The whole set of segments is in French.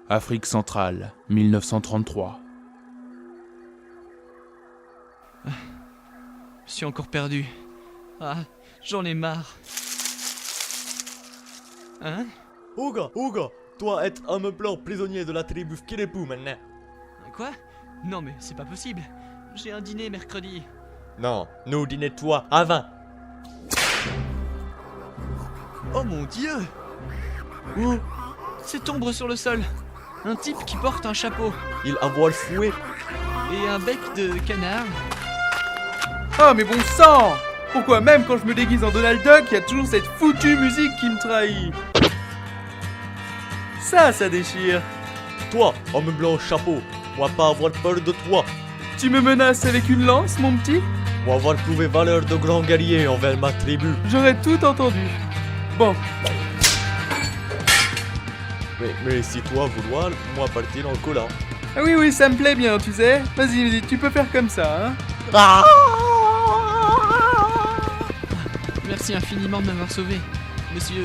Afrique centrale, 1933. Je suis encore perdu. Ah, j'en ai marre. Hein? Ouga, toi être homme blanc prisonnier de la tribu Kirepu maintenant. Quoi? Non mais c'est pas possible. J'ai un dîner mercredi. Non, nous dîner toi avant. Oh mon Dieu! Où? C'est ombre sur le sol. Un type qui porte un chapeau Il envoie le fouet. et un bec de canard. Ah mais bon sang! Pourquoi même quand je me déguise en Donald Duck, y a toujours cette foutue musique qui me trahit? Ça déchire. Toi, homme blanc au chapeau, moi pas avoir peur de toi. Tu me menaces avec une lance, mon petit? Moi avoir prouvé valeur de grand guerrier envers ma tribu. J'aurais tout entendu. Bon, Mais si toi vouloir, moi partir en collant. ah oui, ça me plaît bien, tu sais. Vas-y, tu peux faire comme ça, hein. Merci infiniment de m'avoir sauvé. Monsieur...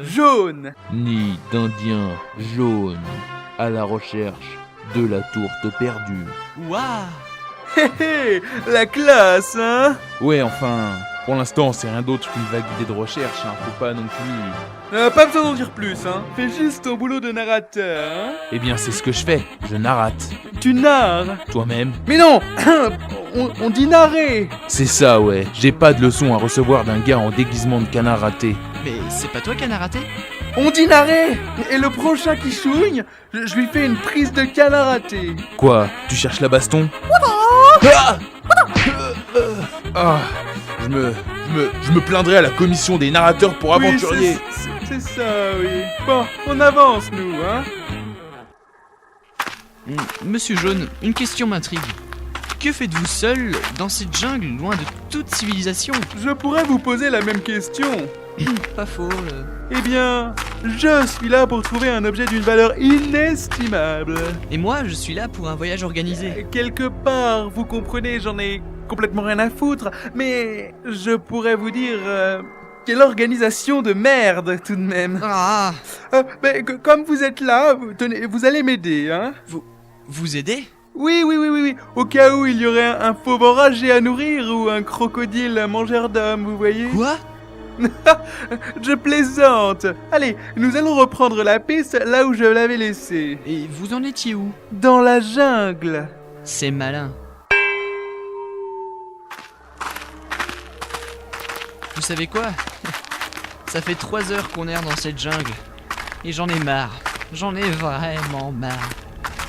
Jaune. Nid d'Indien jaune à la recherche de la tourte perdue. Waouh! Hé hé, la classe, hein. Ouais, enfin, pour l'instant, c'est rien d'autre qu'une vague idée de recherche, hein. Faut pas non plus... Pas besoin d'en dire plus, hein. Fais juste ton boulot de narrateur, hein. Eh bien, c'est ce que je fais, je narrate. Tu narres. Toi-même? Mais non. on dit narrer. C'est ça, ouais. J'ai pas de leçon à recevoir d'un gars en déguisement de canard raté. Mais c'est pas toi qui en a raté? On dit narrer. Et le prochain qui chouigne, je lui fais une prise de canard raté. Quoi? Tu cherches la baston? Ah, je me plaindrai à la commission des narrateurs pour aventuriers. Oui, c'est ça, oui. Bon, on avance, nous, hein. Monsieur Jaune, une question m'intrigue. Que faites-vous seul dans cette jungle, loin de toute civilisation? Je pourrais vous poser la même question. Pas faux. Eh bien, je suis là pour trouver un objet d'une valeur inestimable. Et moi, je suis là pour un voyage organisé. Quelque part, vous comprenez, j'en ai complètement rien à foutre, mais je pourrais vous dire... quelle organisation de merde, tout de même. Ah! Mais comme vous êtes là, tenez, vous allez m'aider, hein. Vous aidez? Oui, au cas où il y aurait un fauve enragé à nourrir ou un crocodile mangeur d'hommes, vous voyez. Quoi? Je plaisante. Allez, nous allons reprendre la piste là où je l'avais laissée. Et vous en étiez où? Dans la jungle. C'est malin. Vous savez quoi? Ça fait 3 heures qu'on erre dans cette jungle. Et j'en ai marre. J'en ai vraiment marre.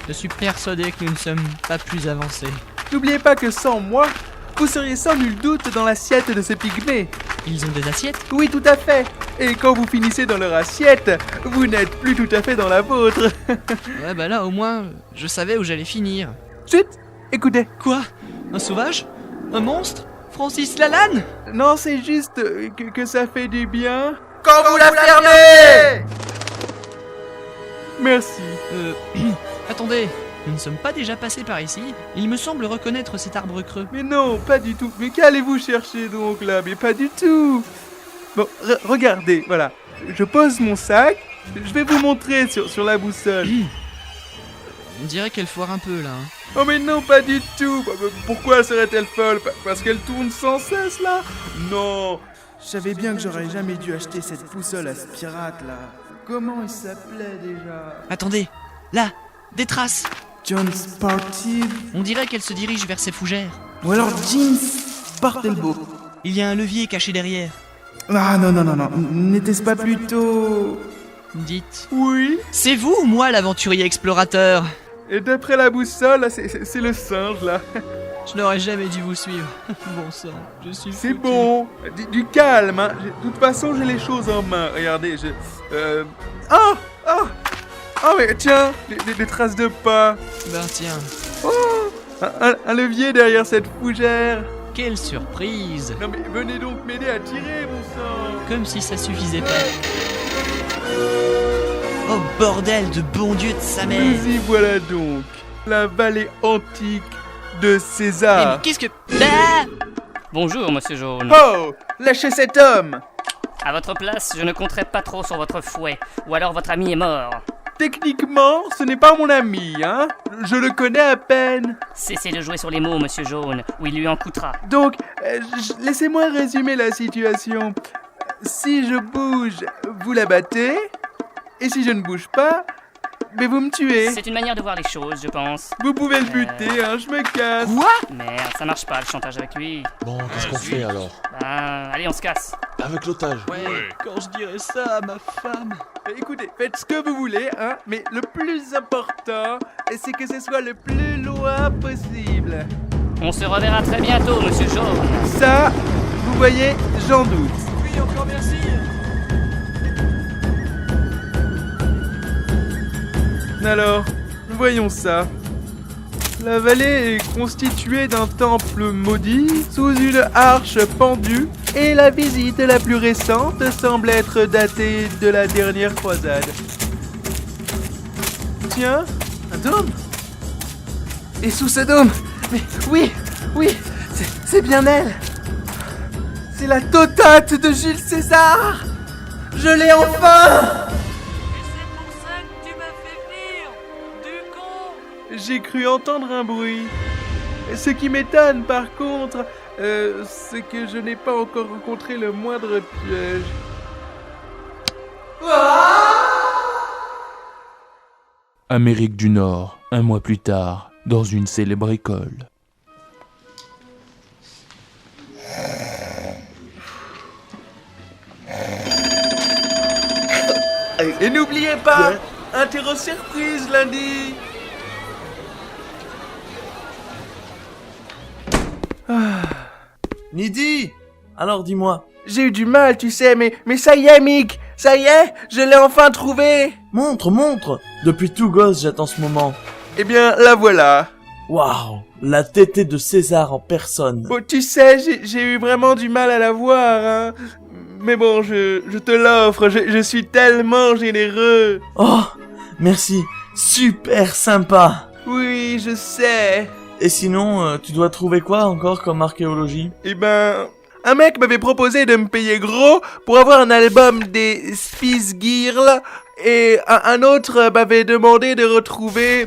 Je suis persuadé que nous ne sommes pas plus avancés. N'oubliez pas que sans moi, vous seriez sans nul doute dans l'assiette de ces pygmées. Ils ont des assiettes? Oui, tout à fait. Et quand vous finissez dans leur assiette, vous n'êtes plus tout à fait dans la vôtre. Ouais, bah là, au moins, je savais où j'allais finir. Chut, écoutez. Quoi? Un sauvage? Un monstre? Francis Lalanne? Non, c'est juste que ça fait du bien. Quand vous la fermez! Merci. Attendez, nous ne sommes pas déjà passés par ici? Il me semble reconnaître cet arbre creux. Mais non, pas du tout. Mais qu'allez-vous chercher donc là? Mais pas du tout. Bon, regardez, voilà. Je pose mon sac. Je vais vous montrer sur la boussole. On dirait qu'elle foire un peu là. Oh mais non, pas du tout. Pourquoi serait-elle folle? Parce qu'elle tourne sans cesse là? Non. Je savais bien que j'aurais jamais dû acheter cette boussole à ce pirate là. Comment il s'appelait déjà? Attendez, là, des traces. John Sportive. On dirait qu'elle se dirige vers ses fougères. Ou alors Jeans Bartelbo. Il y a un levier caché derrière. Ah non. N'était-ce pas plutôt... Dites. Oui. C'est vous ou moi l'aventurier explorateur? Et d'après la boussole, c'est le singe là. Je n'aurais jamais dû vous suivre. Bon sang, je suis C'est foutu. bon. Du calme, hein. De toute façon, j'ai les choses en main. Regardez, Ah mais tiens, des traces de pas. Ben tiens, Oh, un levier derrière cette fougère. quelle surprise. Non mais venez donc m'aider à tirer, mon sang. Comme si ça suffisait pas. Oh bordel de bon Dieu de sa mère. Nous y voilà donc. La vallée antique de Mais César. qu'est-ce que... Ah Bonjour, monsieur Jaune. Oh, lâchez cet homme. À votre place, je ne compterais pas trop sur votre fouet, ou alors votre ami est mort. techniquement, ce n'est pas mon ami, hein. Je le connais à peine. Cessez de jouer sur les mots, monsieur Jaune, ou il lui en coûtera. Donc, laissez-moi résumer la situation. Si je bouge, vous la battez. Et si je ne bouge pas, mais vous me tuez. C'est une manière de voir les choses, je pense. Vous pouvez le buter, hein, je me casse. Quoi? Merde, ça marche pas le chantage avec lui. Bon, qu'est-ce qu'on fait alors? Ben, allez, on se casse. Avec l'otage. Ouais, quand je dirais ça à ma femme. Écoutez, faites ce que vous voulez, hein, mais le plus important, c'est que ce soit le plus loin possible. On se reverra très bientôt, monsieur Jaune. Ça, vous voyez, j'en doute. Oui, encore merci. Alors, voyons ça. La vallée est constituée d'un temple maudit, sous une arche pendue, et la visite la plus récente semble être datée de la dernière croisade. Tiens, un dôme? Et sous ce dôme, mais oui, c'est bien elle. C'est la totate de Jules César. Je l'ai enfin! J'ai cru entendre un bruit. Ce qui m'étonne par contre, c'est que je n'ai pas encore rencontré le moindre piège. Amérique du Nord, un mois plus tard, dans une célèbre école. Et n'oubliez pas, interro surprise lundi. Nidi! Alors dis-moi. J'ai eu du mal, tu sais, mais ça y est, Mick. Ça y est, je l'ai enfin trouvé. Montre! Depuis tout gosse, j'attends ce moment. Eh bien, la voilà. Waouh! La tétée de César en personne. Bon, tu sais, j'ai eu vraiment du mal à la voir, hein. Mais bon, je te l'offre, je suis tellement généreux. Oh! Merci! Super sympa! Oui, je sais. Et sinon, tu dois trouver quoi encore comme archéologie? Eh ben, un mec m'avait proposé de me payer gros pour avoir un album des Spice Girls et un autre m'avait demandé de retrouver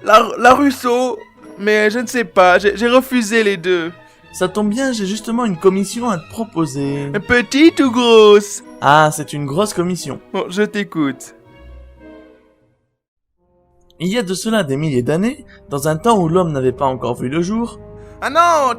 la Rousseau, mais je ne sais pas, j'ai refusé les deux. Ça tombe bien, j'ai justement une commission à te proposer. Petite ou grosse? Ah, c'est une grosse commission. Bon, je t'écoute. Il y a de cela des milliers d'années, dans un temps où l'homme n'avait pas encore vu le jour. Ah non,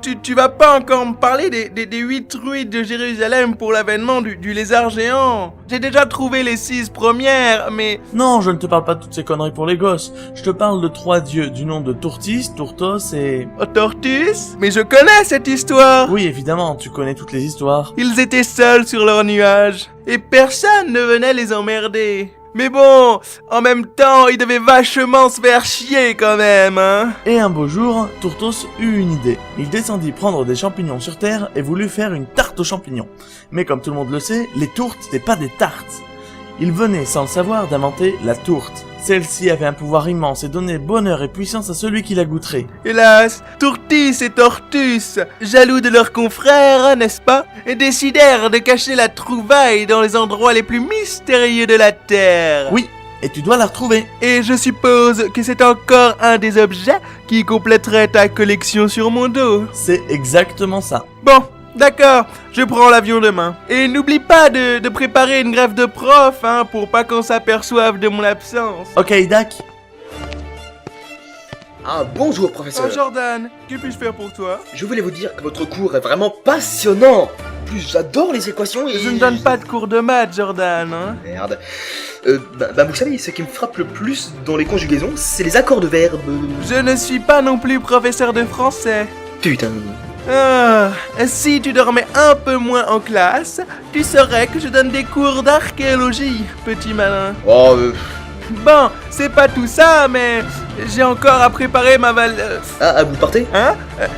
tu vas pas encore me parler des 8 druides de Jérusalem pour l'avènement du lézard géant. J'ai déjà trouvé les 6 premières, mais... Non, je ne te parle pas de toutes ces conneries pour les gosses. Je te parle de 3 dieux du nom de Tourtis, Tourtos et... Tortus? Mais je connais cette histoire. Oui, évidemment, tu connais toutes les histoires. Ils étaient seuls sur leur nuage, et personne ne venait les emmerder. Mais bon, en même temps, ils devaient vachement se faire chier quand même, hein. Et un beau jour, Tourtos eut une idée. Il descendit prendre des champignons sur terre et voulut faire une tarte aux champignons. Mais comme tout le monde le sait, les tourtes n'étaient pas des tartes. Il venait, sans le savoir, d'inventer la tourte. Celle-ci avait un pouvoir immense et donnait bonheur et puissance à celui qui la goûterait. Hélas, Tourtis et Tortus, jaloux de leurs confrères, n'est-ce pas, décidèrent de cacher la trouvaille dans les endroits les plus mystérieux de la Terre. Oui, et tu dois la retrouver. Et je suppose que c'est encore un des objets qui compléterait ta collection sur mon dos. C'est exactement ça. Bon, d'accord, je prends l'avion demain. Et n'oublie pas de préparer une grève de prof, hein, pour pas qu'on s'aperçoive de mon absence. Ok, Dak. Ah, bonjour professeur. Oh Jordan, que puis-je faire pour toi? Je voulais vous dire que votre cours est vraiment passionnant. En plus, j'adore les équations et... Je ne donne pas de cours de maths, Jordan, hein. Merde. Vous savez, ce qui me frappe le plus dans les conjugaisons, c'est les accords de verbes. Je ne suis pas non plus professeur de français. Putain. Ah, si tu dormais un peu moins en classe, tu saurais que je donne des cours d'archéologie, petit malin. Oh, Bon, c'est pas tout ça, mais j'ai encore à préparer ma Ah, vous partez? Hein?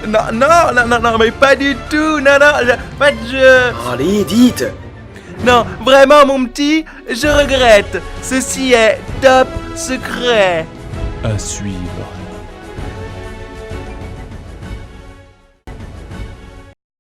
Non, mais pas du tout, non, Allez, dites. Non, vraiment, mon petit, je regrette. Ceci est top secret. À suivre.